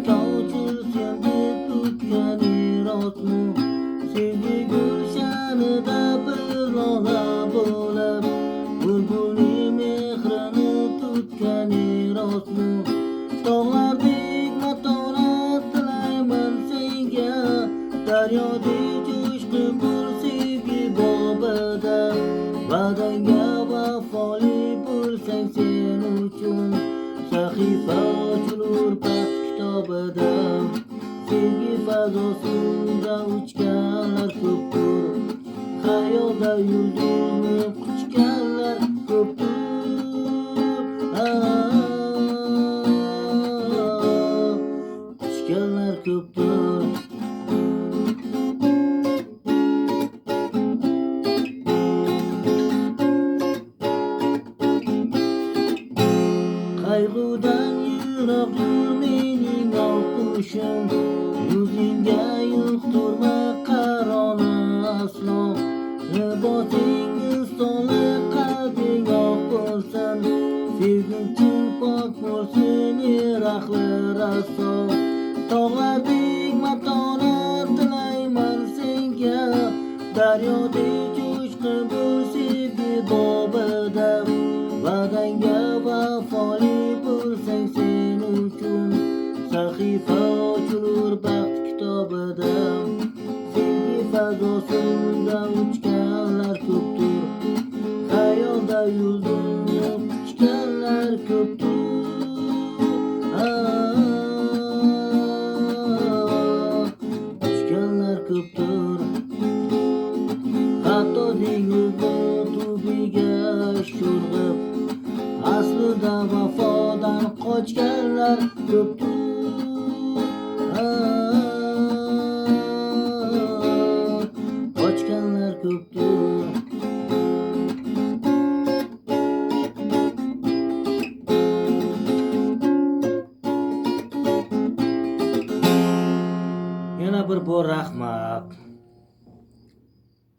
kavchur sevgi tutgani rostmi? Sevgi gulshanida bir lola bo'lib, bulbulning mehrini tutgani rostmi? Tog'lardek matonat tilayman senga, daryodek jo'shqi bo'l sevgi bobida. Va'dangga vafoli bo'lsang sen uchun sahifa ochilur baxt kitobida. Sevgi fazosida uchganlar ko'pdir, xayolda yulduzni quchganlar ko'pdir. Quchganlar ko'pdir. Qayg'udan yiroqdir mening oqqushim, yuzingga yuqtirma qaroni aslo. Libosingiz to'liq qalbing oq bo'lsin, sevging pok bo'lsin ahli raso. Tog'lardek matonat tilayman senga, daryodek jo'shqi bo'l sevgi bobida. Va'dangga vafoli bo'lsang sen uchun sahifa ochilur baxt kitobida. Sevgi fazosida uchganlar ko'pdir, xayolda yulduzni quchganlar ko'pdir. Quchganlar ko'pdir. Hatto dengizni tubiga sho'rg'ib, aslida vafodan qochganlar ko'pdir.